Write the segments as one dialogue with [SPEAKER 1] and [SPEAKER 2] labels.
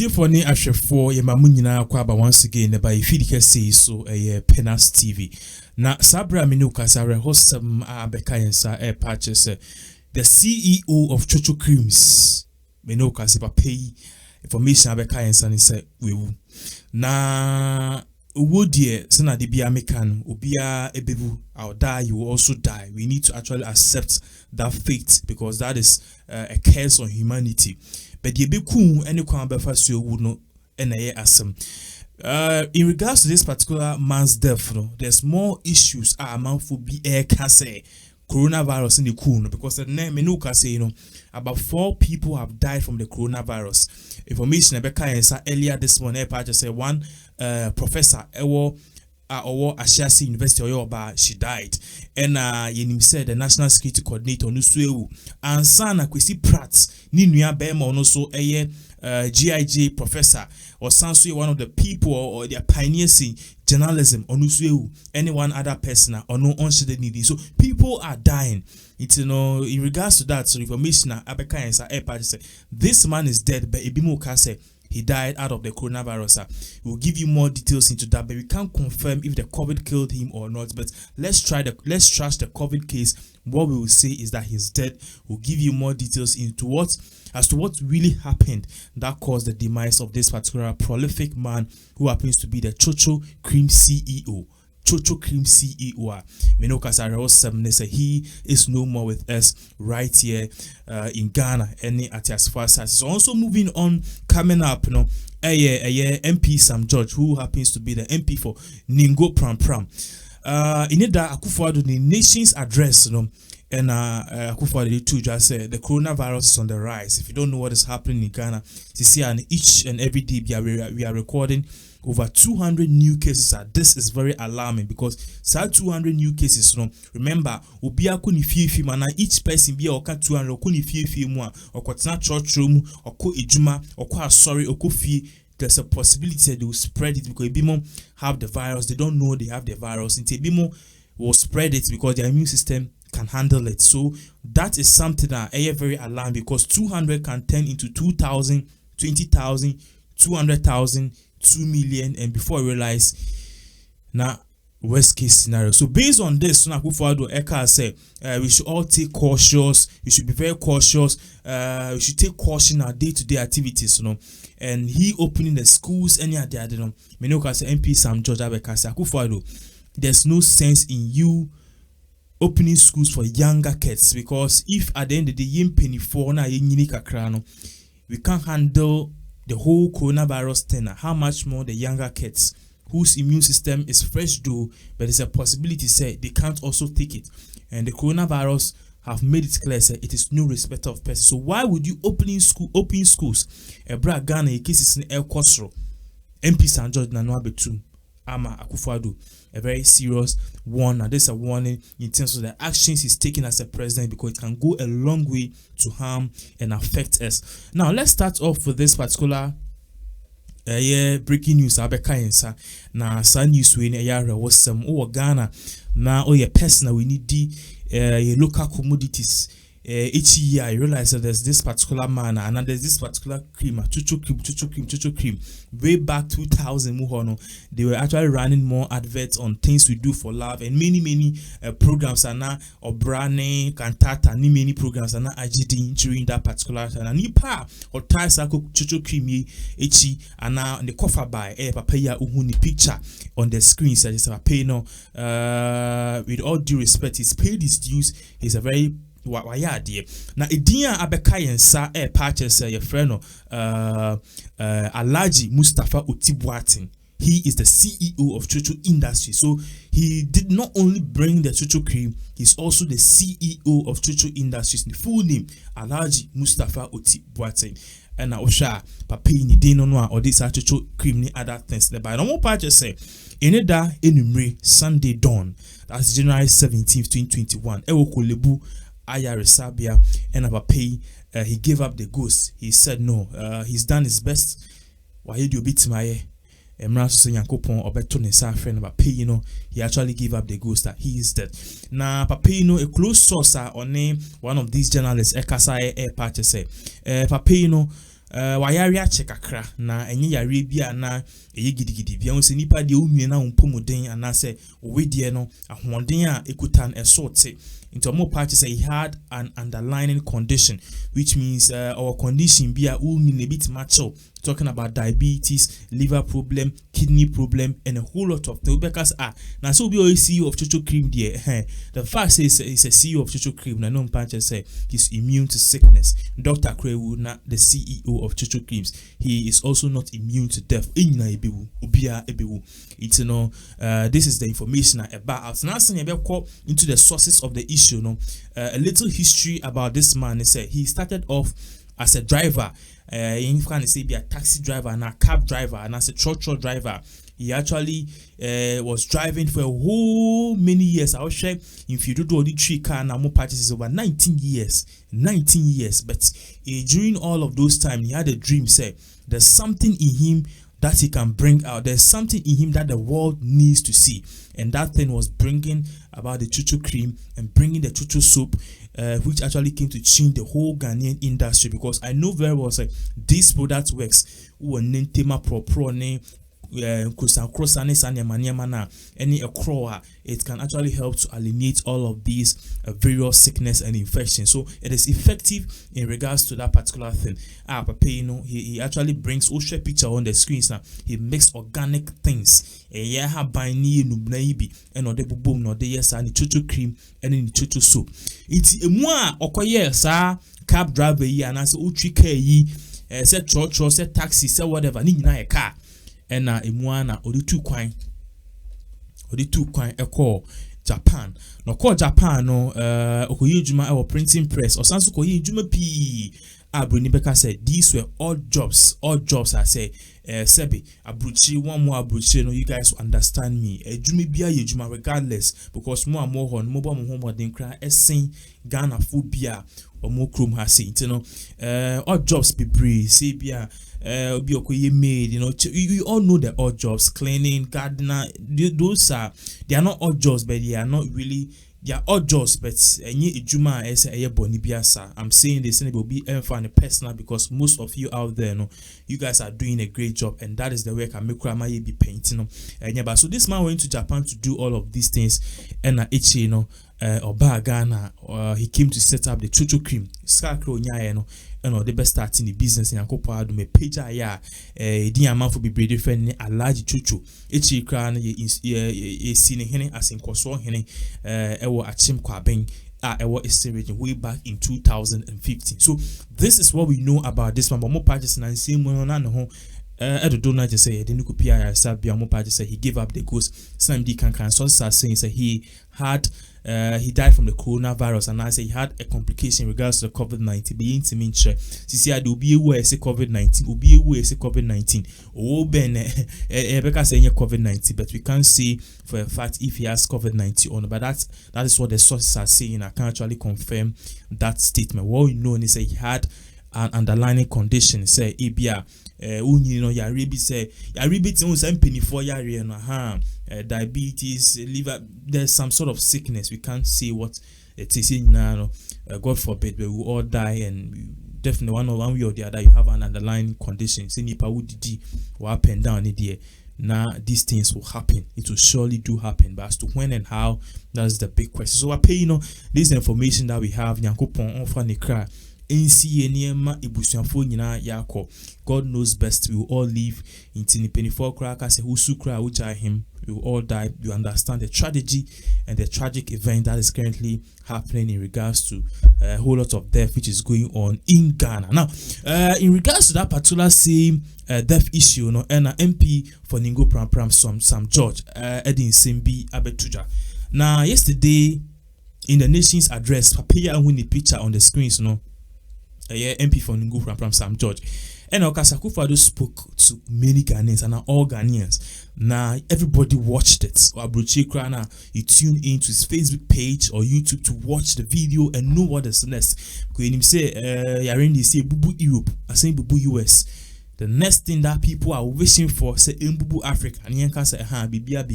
[SPEAKER 1] for ni ahwefo ye mamu nyina kwa ba once again ba ifidi kese so Pinax TV na sabra menu kasare hostem abeka yensa purchase the CEO of Chocho creams menu kase pay information abeka yensa ni say wewu na owo die se na de bia mekan obia ebebu I'll die you will also die. We need to actually accept that fate because that is a curse on humanity. But ye be cool any kwan befa so would no na asem. In regards to this particular man's death, there's more issues man for be air cancer coronavirus in the cool because the name menuka say about 4 people have died from the coronavirus. Information about earlier this morning just say one professor or Ashasi University Oyoba, she died. And yenim said the national security coordinator Nusuewu and Sana Kwesi Pratt Ninuya Bema also a GIJ professor or Sansu one of the people or their pioneers in journalism or Nusuewu any one other person or no unshaded needy. So people are dying. It's in regards to that, so information Abeka and say this man is dead, but Ebimo Kase he died out of the coronavirus. We'll give you more details into that, but we can't confirm if the COVID killed him or not. But let's trash the COVID case. What we will say is that he's dead. We'll give you more details into what really happened that caused the demise of this particular prolific man who happens to be the Chocho Cream CEO. Chocho Cream CEO. He is no more with us right here in Ghana. Any at as far as so also moving on, coming up, MP Sam George, who happens to be the MP for Ningo Pram Pram. In that Akuffo Addo the nation's address, and Akuffo Addo too just said the coronavirus is on the rise. If you don't know what is happening in Ghana, this year and each and every day we are recording over 200 new cases. This is very alarming because 200 new cases. Remember, obia kuni fifi mana each person be oka 200 kuni fifi mu or kwatna church room or ko ejuma or ko sorry or ko fie. There's a possibility that they will spread it because Ebimo have the virus. They don't know they have the virus. And Ebimo will spread it because their immune system can handle it. So that is something that is very alarming because 200 can turn into 2,000, 20,000, 200,000, 2 million, and before I realize now worst case scenario. So based on this, Akuffo Addo Eka said we should all take cautious. We should be very cautious. We should take caution in our day-to-day activities, And he opening the schools any other, Menoka say MP Sam George Abeka say Akuffo Addo, there's no sense in you opening schools for younger kids because if at the end of the day penny for na we can't handle the whole coronavirus thing. How much more the younger kids whose immune system is fresh though, but there's a possibility say they can't also take it. And the coronavirus have made it clear say it is no respect of person. So why would you open schools? Ebra Ghana cases in El Kosro, MP St. George Nanwa Betum, Ama Akuffo Addo, a very serious one. And this is a warning in terms of the actions he's taking as a president because it can go a long way to harm and affect us. Now let's start off with this particular breaking news. Abeka yensa na sa news we na was some Ghana na personal we need the local commodities. Each year I realize that there's this particular man and there's this particular cream, Chocho cream. Way back 2000, they were actually running more adverts on things we do for love and many programs are now or branding, cantata, many programs are now agitating during that particular time. And nipa or Taisako Chocho cream echi and now the cover by papaya uhuni picture on the screen. So it's a pay with all due respect, he's paid his dues. He's a very na edinya abeka yensa purchase your friend Alhaji Mustafa Otibwatin. He is the CEO of Chocho Industry. So he did not only bring the Chocho cream, he's also the CEO of Chocho Industries. The full name Alhaji Mustafa Otibwatin. And Osha papi ni dino no or this Chocho cream ni other things. The by normal purchase say eneda enumre Sunday dawn. That's January 17th, 2021. Ewo kolebu Ayare Sabia and Abape, he gave up the ghost. He said no, he's done his best. Why do you beat my Yankopon or Betonesa friend Abape, he actually gave up the ghost that he is dead. Now Pape, a close source on name one of these journalists, Ekasai Air Party say, Pape, wayare ache kakra na enye yare bia na eye gidigidi bia won se nipa de onwie na ompomoden anase owedie no ahoden a ekutan esote into more parties say he had an underlying condition, which means our condition be a bit macho, talking about diabetes, liver problem, kidney problem, and a whole lot of things. Because now so be a CEO of Chocho Cream there. The fact is he's a CEO of Chocho Cream. Now no parties say he's immune to sickness. Dr. Krewu, not the CEO of Chocho Creams, he is also not immune to death. It's this is the information about. Now into the sources of the issue. A little history about this man is he started off as a driver, in France, be a taxi driver and a cab driver and as a Chocho driver. He actually was driving for a whole many years. I was sure if you do the 3 car now more purchases over 19 years. But during all of those time, he had a dream. Say there's something in him that he can bring out. There's something in him that the world needs to see, and that thing was bringing about the Chocho cream and bringing the Chocho soup, which actually came to change the whole Ghanaian industry. Because I know very well, say this product works. It can actually help to eliminate all of these various sickness and infections. So it is effective in regards to that particular thing. He actually brings a picture on the screens now. He makes organic things. And the boom no the Chocho cream and the Chocho soup. It's moi okoye sa cab driver yi and as utrika yi say Chocho, say taxi, say whatever, ni na car. And na odi two kwan call Japan. No call Japan no okoye juma our printing press or sanso koye juma p Brunibeka said these were odd jobs I say Sebi abruchi one more abruchi no you guys understand me juma bia ye juma regardless because more and more hon mobile home den kra esen Ghana phobia or more chrome has it odd jobs be brave say bia be okoye made, you all know the odd jobs, cleaning, gardener, those they are not odd jobs, but they are not really, they are odd jobs, but juma is a bonibiasa. I'm saying this and it will be funny personal because most of you out there, you guys are doing a great job, and that is the work I make be painting. But so this man went to Japan to do all of these things, and or Ghana, he came to set up the Chocho cream. Scarecrow nya the best starting the business in Akuffo Addo me page ya di amafo be different a large Chocho echi kra na ye si ne hene asenkoso hene ewo achim kwaben ewo Eastern region way back in 2015. So this is what we know about this one, but more pages and same one na no don't know to say the Nukupia Sabia Mopa say he gave up the ghost. Some D can sources are saying that he had he died from the coronavirus, and I say he had a complication in regards to the COVID-19. Being to mean sure see I do be aware say COVID-19 will be aware say COVID-19 oh ben Rebecca saying COVID-19, but we can't say for a fact if he has COVID-19 or not. But that is what the sources are saying. I can't actually confirm that statement. What we know is that he had an underlying condition, say ABR. Yaribi say Yaribi on some penny for Yari and diabetes, liver. There's some sort of sickness. We can't say what it is in now. God forbid, but we will all die, and definitely one way or the other you have an underlying condition. Say nipa would or up and down in there. Now these things will happen. It will surely do happen, but as to when and how, that's the big question. So I pay this information that we have. Nyankopon onfa nekra. God knows best. We will all live in Tini 24 crack as a Husukra, which are him. We will all die. You understand the tragedy and the tragic event that is currently happening in regards to a whole lot of death which is going on in Ghana. Now, in regards to that particular same death issue, and an MP for Ningo Pram Sam George, Edin Simbi Abetuja. Now, yesterday in the nation's address, Papaya win the picture on the screens, MP for Ningo Pram Sam George. And Akuffo Addo spoke to many Ghanaians and all Ghanaians. Now everybody watched it. He tuned into his Facebook page or YouTube to watch the video and know what is next. Because he say, "Yarendi say Bubu Europe, I say Bubu US." the next thing that people are wishing for say embubu Africa and yanka say bibia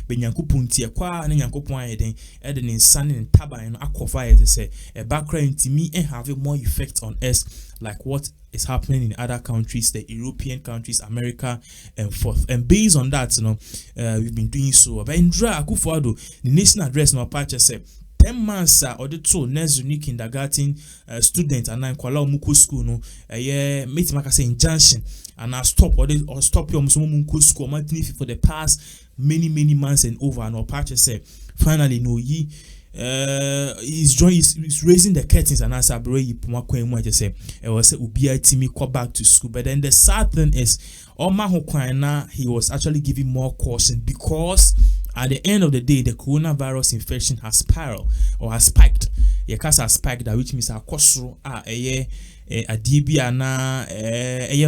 [SPEAKER 1] be nyankopon tie kwa na nyankopon ayeden e de ne nsane ne taban no akofa ye say e background ntimi and have more effect on us like what is happening in other countries, the European countries, America, and forth. And based on that, we've been doing so. But in D3ad Akuffo Addo, the national address no patch say 10 months or the two next unique kindergarten student and then kwala omuko school no mate maka say injunction and I stop or stop your muko school for the past many months and over and patch say finally no ye he's raising the curtains and as I bring just say it was ubia timi go back to school. But then the sad thing is he was actually giving more caution because at the end of the day the coronavirus infection has spiraled or has spiked. Has spiked that, which means a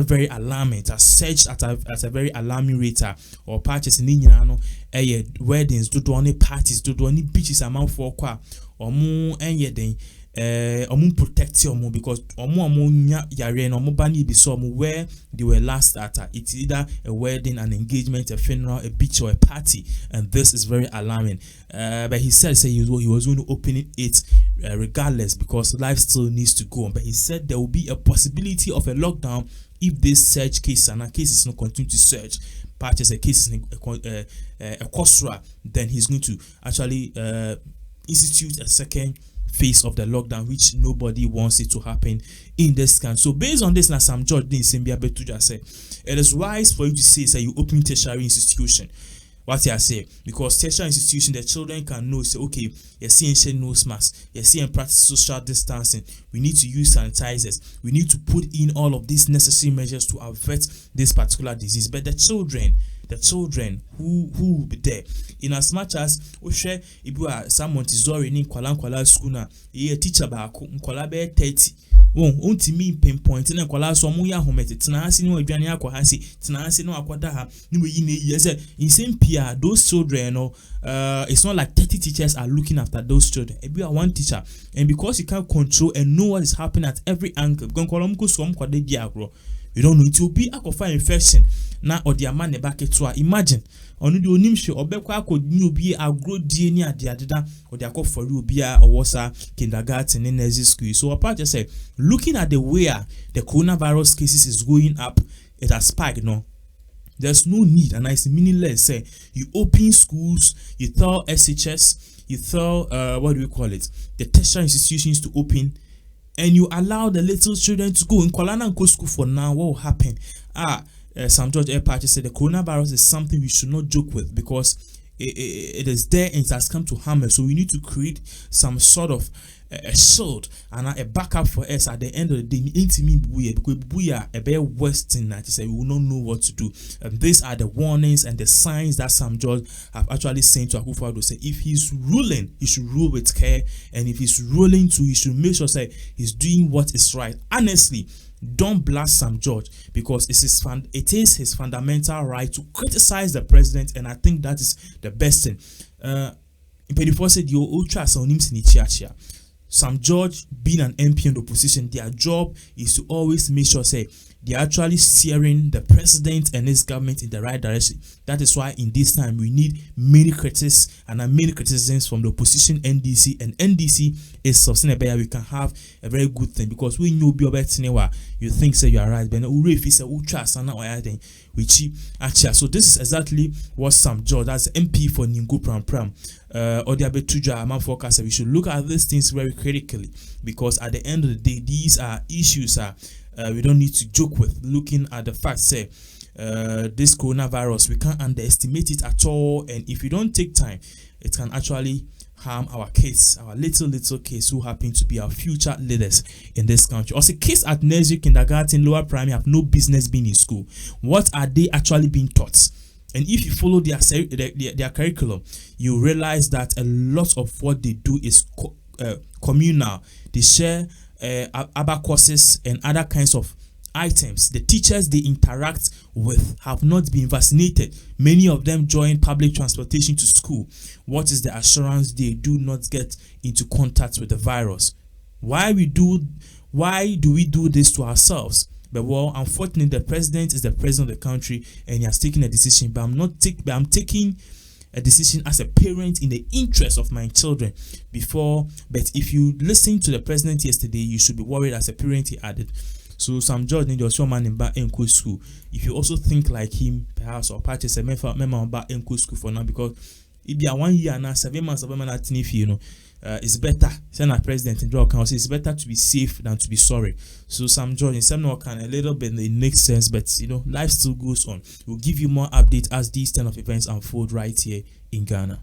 [SPEAKER 1] very alarming. It has surged at a very alarming rate or patches in weddings, do any parties, do any beaches amount for qua or more and protect your because yare no bani be so where they were last at it's either a wedding, an engagement, a funeral, a beach or a party, and this is very alarming. But he said he was going to open it regardless because life still needs to go on. But he said there will be a possibility of a lockdown if this surge cases and cases not continue to surge. Patches a case a COSRA, then he's going to actually institute a second phase of the lockdown, which nobody wants it to happen in this country. So based on this, now Sam George didn't say it is wise for you to say you open tertiary institution. What I say, because tertiary institution, the children can know, say, okay, you're seeing nose mask, you're seeing practice social distancing, we need to use sanitizers, we need to put in all of these necessary measures to avert this particular disease. But the children who will be there, in as much as share if you are some Montessori in kwala school na a teacher back nkwala be 30 me pinpoint na nkwala so mu ya homete tena ase no adwane akwa hase tena ase no akwada ha ni we yi na yi say in same peer those children it's not like 30 teachers are looking after those children. If you are one teacher and because you can't control and know what is happening at every angle, you don't know it will be a infection na or the man back to imagine onu de onim hwe obekwa akodni obi agro die ni ade adeda or the for you be a wasa kindergarten in nursery school. So apart just say looking at the way the coronavirus cases is going up, it has spiked. No, there's no need, and it's meaningless. Say you open schools, you tell SHS, you tell what do we call it, the tertiary institutions to open, and you allow the little children to go in Kwalana and go school for now. What will happen? Sam George Airpatch said the coronavirus is something we should not joke with because it is there and it has come to harm us. So we need to create some sort of a shield and a backup for us at the end of the day. Because we very Western that say we will not know what to do. These are the warnings and the signs that Sam George have actually sent to Akuffo Addo. Say if he's ruling, he should rule with care, and if he's ruling too, he should make sure say he's doing what is right. Honestly, don't blast Sam George because it is his fundamental right to criticize the president, and I think that is the best thing. Before said you ultra Sam George being an MP in the opposition, their job is to always make sure say they're actually steering the president and his government in the right direction. That is why in this time we need many critics and many criticisms from the opposition NDC, and NDC is sustainable. We can have a very good thing because we know you think say you are right, but if it's a ultra so this is exactly what Sam George, that's MP for Ningo Pram or the Abetuja man forecast. We should look at these things very critically because at the end of the day, these are issues we don't need to joke with. Looking at the fact, say this coronavirus, we can't underestimate it at all, and if you don't take time, it can actually harm our kids, our little kids who happen to be our future leaders in this country. Also, kids at nursery, kindergarten, lower primary have no business being in school. What are they actually being taught? And if you follow their curriculum, you realize that a lot of what they do is communal. They share abacusses and other kinds of items. The teachers they interact with have not been vaccinated. Many of them join public transportation to school. What is the assurance they do not get into contact with the virus? Why do we do this to ourselves? But well, unfortunately, the president is the president of the country and he has taken a decision. But I'm taking a decision as a parent in the interest of my children before. But if you listen to the president yesterday, you should be worried as a parent, he added. So Sam George need your man in back in school. If you also think like him, perhaps or purchase a member back in school for now, because it be a 1 year now, 7 months of a man at you it's better. Send a president in draw council. It's better to be safe than to be sorry. So Sam George, in some kind a little bit it makes sense, but life still goes on. We'll give you more updates as these kind of events unfold right here in Ghana.